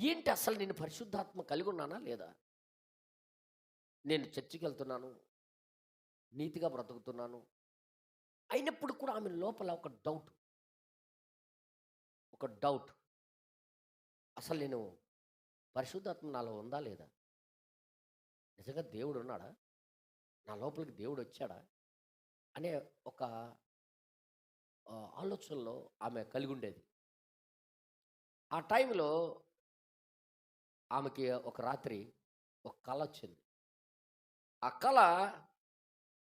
ఏంటి అసలు నేను పరిశుద్ధాత్మ కలిగి ఉన్నానా లేదా? నేను చర్చికి వెళ్తున్నాను, నీతిగా బ్రతుకుతున్నాను, అయినప్పుడు కూడా ఆమె లోపల ఒక డౌట్. అసలు నేను పరిశుద్ధాత్మ నాలో ఉందా లేదా? నిజంగా దేవుడు ఉన్నాడా? నా లోపలికి దేవుడు వచ్చాడా? అనే ఒక ఆలోచనలో ఆమె కలిగి ఉండేది. ఆ టైంలో ఆమెకి ఒక రాత్రి ఒక కళ వచ్చింది. ఆ కళ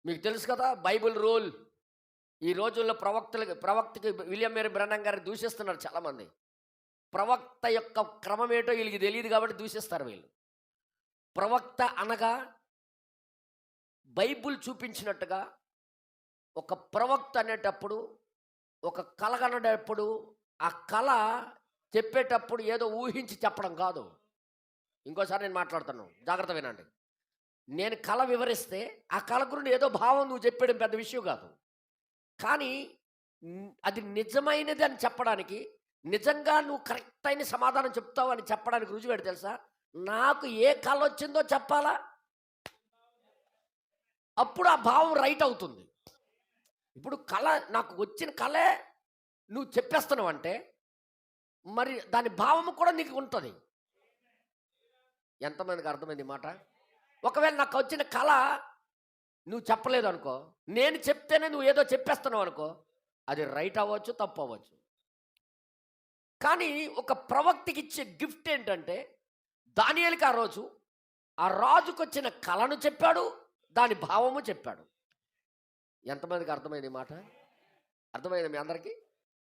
మీకు తెలుసు కదా, బైబిల్ రూల్. ఈ రోజుల్లో ప్రవక్తకి విలియం మేరీ బ్రనన్ గారిని దూషిస్తున్నారు చాలామంది. ప్రవక్త యొక్క క్రమం ఏంటో వీళ్ళకి తెలియదు కాబట్టి దూషిస్తారు వీళ్ళు. ప్రవక్త అనగా బైబిల్ చూపించినట్టుగా ఒక ప్రవక్త అనేటప్పుడు, ఒక కళ కనేటప్పుడు, ఆ కళ చెప్పేటప్పుడు ఏదో ఊహించి చెప్పడం కాదు. ఇంకోసారి నేను మాట్లాడుతాను, జాగ్రత్త వినండి. నేను కళ వివరిస్తే ఆ కళ గురించి ఏదో భావం నువ్వు చెప్పేయడం పెద్ద విషయం కాదు. కానీ అది నిజమైనది అని చెప్పడానికి, నిజంగా నువ్వు కరెక్ట్ అయిన సమాధానం చెప్తావు అని చెప్పడానికి రుజువు ఏంటి తెలుసా? నాకు ఏ కళ వచ్చిందో చెప్పాలా, అప్పుడు ఆ భావం రైట్ అవుతుంది. ఇప్పుడు కళ నాకు వచ్చిన కళే నువ్వు చెప్పేస్తున్నావు అంటే మరి దాని భావము కూడా నీకు ఉంటుంది. ఎంతమందికి అర్థమైంది మాట? ఒకవేళ నాకు వచ్చిన కళ నువ్వు చెప్పలేదు అనుకో, నేను చెప్తేనే నువ్వు ఏదో చెప్పేస్తున్నావు అనుకో, అది రైట్ అవ్వచ్చు, తప్పు అవ్వచ్చు. కానీ ఒక ప్రవక్తకి ఇచ్చే గిఫ్ట్ ఏంటంటే, దానియేలుకి ఆ రాజుకు వచ్చిన కళను చెప్పాడు, దాని భావము చెప్పాడు. ఎంతమందికి అర్థమైంది మాట? అర్థమైంది మీ అందరికీ?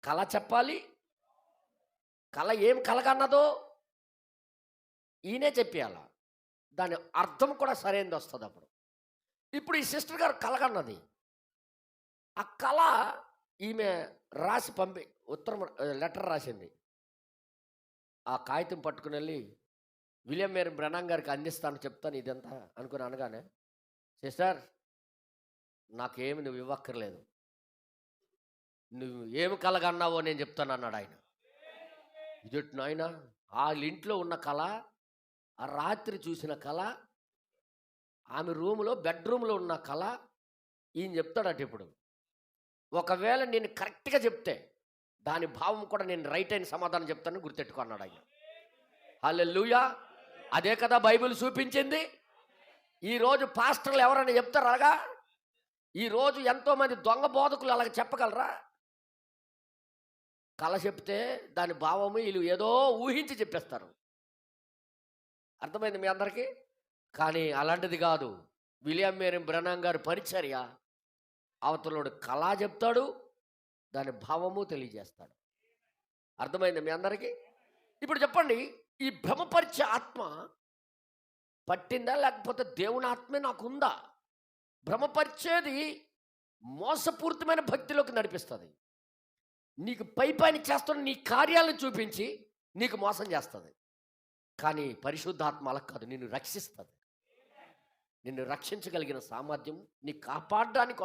కళ చెప్పాలి, కళ ఏం కలగన్నదో ఈయనే చెప్పేయాల, దాని అర్థం కూడా సరైనది వస్తుంది అప్పుడు. ఇప్పుడు ఈ సిస్టర్ గారు కలగన్నది, ఆ కళ ఈమె రాసి లెటర్ రాసింది. ఆ కాగితం పట్టుకుని వెళ్ళి విలియం మేరీ బ్రనన్ గారికి అందిస్తాను, చెప్తాను ఇదంతా అనుకుని అనగానే, సిస్టర్ నాకేమి నువ్వు ఇవ్వక్కర్లేదు, నువ్వు ఏమి కలగన్నావో నేను చెప్తాను అన్నాడు ఆయన. ఇదొట్టు నాయన, వాళ్ళ ఇంట్లో ఉన్న కళ, ఆ రాత్రి చూసిన కళ, ఆమె బెడ్రూమ్లో ఉన్న కళ ఈయన చెప్తాడట. ఇప్పుడు ఒకవేళ నేను కరెక్ట్గా చెప్తే దాని భావం కూడా నేను రైట్ అయిన సమాధానం చెప్తాను, గుర్తెట్టుకున్నాడు ఆయన. హల్లెలూయా! అదే కదా బైబిల్ చూపించింది. ఈరోజు పాస్టర్లు ఎవరైనా చెప్తారు అలాగా? ఈరోజు ఎంతోమంది దొంగ బోధకులు అలాగ చెప్పగలరా? కళ చెప్తే దాని భావము వీళ్ళు ఏదో ఊహించి చెప్పేస్తారు. అర్థమైంది మీ అందరికీ? కానీ అలాంటిది కాదు. విలియం మేరీ బ్రనన్ గారి పరిచర్య, అవతలోడు కళ చెప్తాడు, దాని భావము తెలియజేస్తాడు. అర్థమైంది మీ అందరికీ? ఇప్పుడు చెప్పండి, ఈ భ్రమపరిచే ఆత్మ పట్టిందా, లేకపోతే దేవుని ఆత్మే నాకుందా? భ్రమపరిచేది మోసపూరితమైన భక్తిలోకి నడిపిస్తుంది. నీకు పైపైన చేస్తున్న నీ కార్యాలను చూపించి నీకు మోసం చేస్తుంది. కానీ పరిశుద్ధాత్మ అలా కాదు, నిన్ను రక్షిస్తుంది. నిన్ను రక్షించగలిగిన సామర్థ్యం నీకు కాపాడడానికి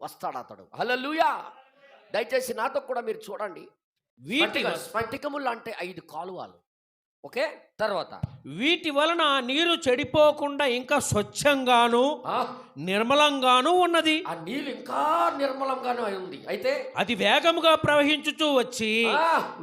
వస్తాడు అతడు. హల్లెలూయా! దయచేసి నాతో కూడా మీరు చూడండి. స్ఫటికములు అంటే 5 కాలువలు. ఓకే, తర్వాత వీటి వలన నీరు చెడిపోకుండా ఇంకా స్వచ్ఛంగాను నిర్మలంగాను ఉన్నది. ఆ నీళ్ళు ఇంకా నిర్మలంగాను ఉంది. అయితే అది వేగముగా ప్రవహించుచూ వచ్చి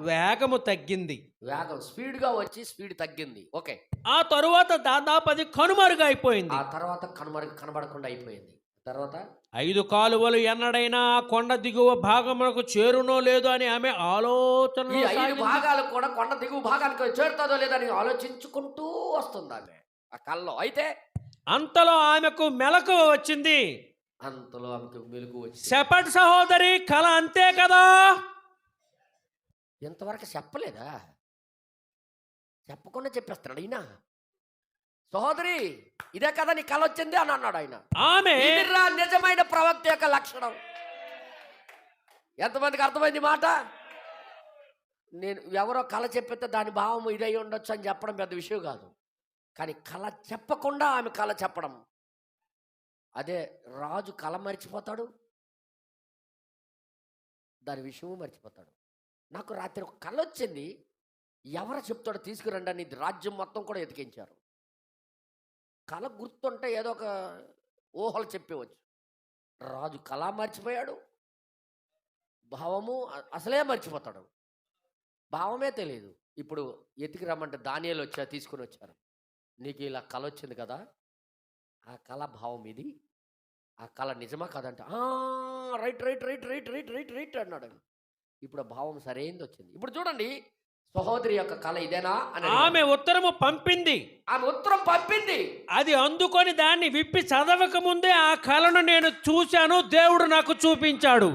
వేగము తగ్గింది. వేగం స్పీడ్గా వచ్చి స్పీడ్ తగ్గింది. ఓకే, ఆ తరువాత దాదాపు అది కనుమరుగైపోయింది. ఆ తర్వాత కనబడకుండా అయిపోయింది. తర్వాత 5 కాలువలు ఎన్నడైనా కొండ దిగువ భాగములకు చేరునో లేదో అని ఆమె ఆలోచన. ఈ 5 భాగాలు కూడా కొండ దిగువ భాగానికి చేరుతుందో లేదని ఆలోచించుకుంటూ వస్తుంది ఆమె ఆ కల్లో. అయితే అంతలో ఆమెకు మెలకువ వచ్చింది. షెపర్డ్ సహోదరి, కళ అంతే కదా? ఎంతవరకు చెప్పలేదా? చెప్పకుండా చెప్పేస్తాడు ఈయన. సహోదరి, ఇదే కదా నీ కళ వచ్చింది అని అన్నాడు ఆయన. ఆమె నిజమైన ప్రవక్త యొక్క లక్షణం. ఎంతమందికి అర్థమైంది మాట? నేను ఎవరో కళ చెప్పితే దాని భావం ఇదై ఉండొచ్చు అని చెప్పడం పెద్ద విషయం కాదు. కానీ కళ చెప్పకుండా ఆమె కళ చెప్పడం, అదే రాజు కళ మర్చిపోతాడు, దాని విషయము మర్చిపోతాడు. నాకు రాత్రి ఒక కళ వచ్చింది, ఎవరు చెప్తాడో తీసుకురండి అని రాజ్యం మొత్తం కూడా ఎతికించారు. కళ గుర్తుంటే ఏదో ఒక ఊహలు చెప్పవచ్చు. రాజు కళ మర్చిపోయాడు, భావము అసలే మర్చిపోతాడు, భావమే తెలియదు. ఇప్పుడు ఎతికి రమ్మంటే దానియేలు వచ్చా తీసుకుని వచ్చారు. నీకు ఇలా కళ వచ్చింది కదా, ఆ కళ భావం ఇది, ఆ కళ నిజమా కాదంటే right right right right right right right అన్నాడు. ఇప్పుడు ఆ భావం సరైనది వచ్చింది. ఇప్పుడు చూడండి, సహోదరి యొక్క కళ ఇదేనా అని ఆమె ఉత్తరము పంపింది. ఆమె ఉత్తరం పంపింది. అది అందుకొని దాన్ని విప్పి చదవక ముందే ఆ కళను నేను చూశాను, దేవుడు నాకు చూపించాడు.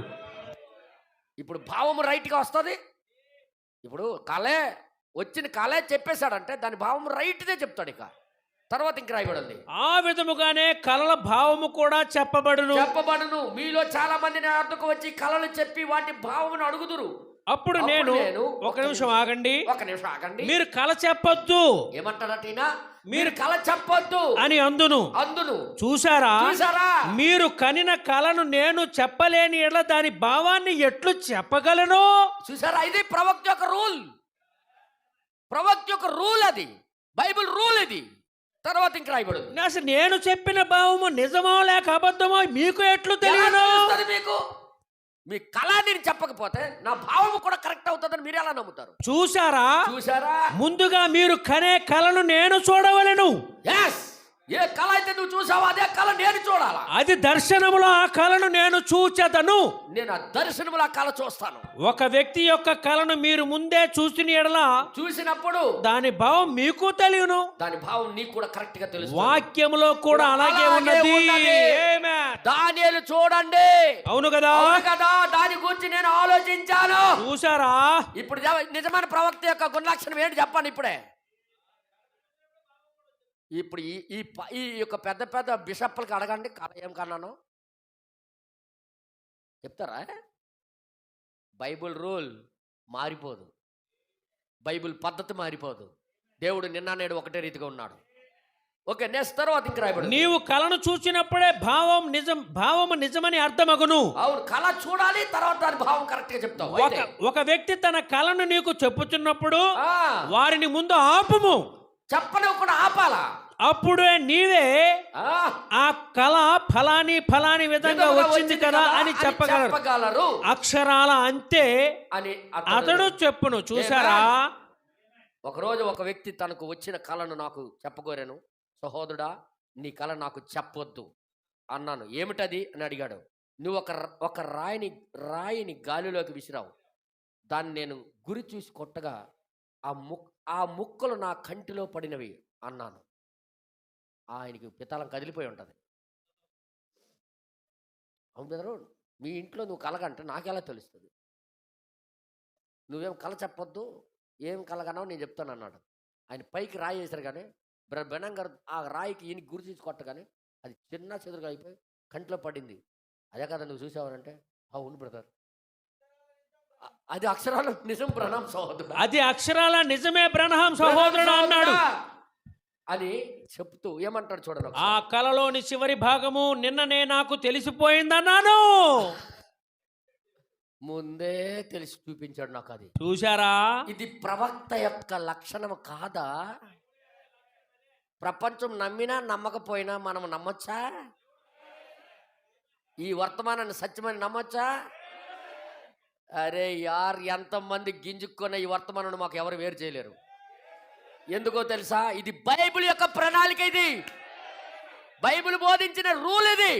ఇప్పుడు భావము రైట్గా వస్తుంది. ఇప్పుడు కళే వచ్చిన కళే చెప్పేశాడంటే దాని భావం రైట్దే చెప్తాడు. ఇక తర్వాత ఇంక రాయబడింది, ఆ విధముగానే కళల భావము కూడా చెప్పబడును. మీలో చాలా మంది నా వద్దకు వచ్చి కళలు చెప్పి వాటి భావమును అడుగుదురు. అప్పుడు నేను ఒక నిమిషం ఆగండి, మీరు కళ చెప్పొద్దు. ఏమంటారట? మీరు కళ చెప్పొద్దు అని అందును. చూసారా, మీరు కనిన కళను నేను చెప్పలేని ఎడల దాని భావాన్ని ఎట్లు చెప్పగలను? చూసారా, ఇది ప్రవక్త యొక్క రూల్. ప్రవక్త యొక్క రూల్ అది, బైబిల్ రూల్ ఇది. తర్వాత ఇంక రాయబడింది, అసలు నేను చెప్పిన భావము నిజమో లేక అబద్ధమో మీకు ఎట్లు తెలియను? మీకు మీ కళ నేను చెప్పకపోతే నా భావము కూడా కరెక్ట్ అవుతుందని మీరు ఎలా నమ్ముతారు? చూసారా, ముందుగా మీరు కనే కళను నేను చూడవలెను. ఏ కళ అయితే నువ్వు చూసావో అదే కళ నేను చూడాలా. అది దర్శనములో ఆ కళను నేను చూచెదను. నేను ఆ దర్శనములో ఆ కళ చూస్తాను. ఒక వ్యక్తి యొక్క కళను మీరు ముందే చూసిన ఎడల చూసినప్పుడు దాని భావం మీకు తెలియను, దాని భావం నీకు కూడా కరెక్ట్ గా తెలుసు. వాక్యములో కూడా అలాగే ఉన్నది. దానియేలు చూడండి, అవును కదా, దాని గురించి నేను ఆలోచించాను. చూసారా, ఇప్పుడు నిజమైన ప్రవక్త యొక్క గుణలక్షణం ఏంటి చెప్పండి ఇప్పుడే. ఇప్పుడు ఈ యొక్క పెద్ద పెద్ద బిషప్లకి అడగండి కళ ఏం కన్నాను చెప్తారా? బైబిల్ రూల్ మారిపోదు, బైబిల్ పద్ధతి మారిపోదు. దేవుడు నిన్న నేడు ఒకటే రీతిగా ఉన్నాడు. ఓకే, నెక్స్ట్ తర్వాత ఇంక రాయబడింది, నీవు కళను చూసినప్పుడే భావము నిజమని అర్థమగును. అవును, కళ చూడాలి, తర్వాత దాని భావం కరెక్ట్ గా చెప్తావు. ఒక వ్యక్తి తన కళను నీకు చెప్పుచున్నప్పుడు వారిని ముందు ఆపుము, చెప్పనివ్వకుండా ఆపాలా. అప్పుడే నీవే ఆ కళ ఫలాని విధంగా వచ్చింది కదా అని చెప్పగలరు. అక్షరాల అంతే అని అతడు చెప్పును. చూసారా, ఒకరోజు ఒక వ్యక్తి తనకు వచ్చిన కళను నాకు చెప్పగోరాను. సహోదరుడా, నీ కళ నాకు చెప్పొద్దు అన్నాను. ఏమిటది అని అడిగాడు. నువ్వు ఒక రాయిని గాలిలోకి విసిరావు, దాన్ని నేను గురి చూసి కొట్టగా ఆ ముక్కలు నా కంటిలో పడినవి అన్నాను. ఆయనకి పితాలం కదిలిపోయి ఉంటుంది. అవును బెదరు, మీ ఇంట్లో నువ్వు కలగంటే నాకెలా తెలుస్తుంది? నువ్వేం కళ చెప్పొద్దు, ఏం కలగన్నావు నేను చెప్తాను అన్నాడు. ఆయన పైకి రాయి వేశారు కానీ బెనం గారు ఆ రాయికి ఈయన గురి తీసి కొట్టగానే అది చిన్న చెదురుగా అయిపోయి కంటిలో పడింది. అదే కదా నువ్వు చూసావనంటే, అవును బ్రదర్, అది అక్షరాల నిజం బ్రహ్మ సహోదరుడు, అది అక్షరాల నిజమే బ్రహ్మ సహోదరుడు అన్నాడు అని చెప్తూ ఏమంటాడు చూడండి. ఆ కళలోని చివరి భాగము నిన్ననే నాకు తెలిసిపోయిందన్నాను. ముందే తెలిసి చూపించాడు నాకు. అది చూశారా, ఇది ప్రవక్త యొక్క లక్షణం కాదా? ప్రపంచం నమ్మినా నమ్మకపోయినా మనం నమ్మొచ్చా? ఈ వర్తమానాన్ని సత్యమని నమ్మొచ్చా? అరే యార్, ఎంతమంది గింజుక్కున్న ఈ వర్తమానాన్ని మాకు ఎవరు వేరు చేయలేరు. ఎందుకో తెలుసా? ఇది బైబిల్ యొక్క ప్రణాళిక, ఇది బైబిల్ బోధించిన రూల్ ఇది.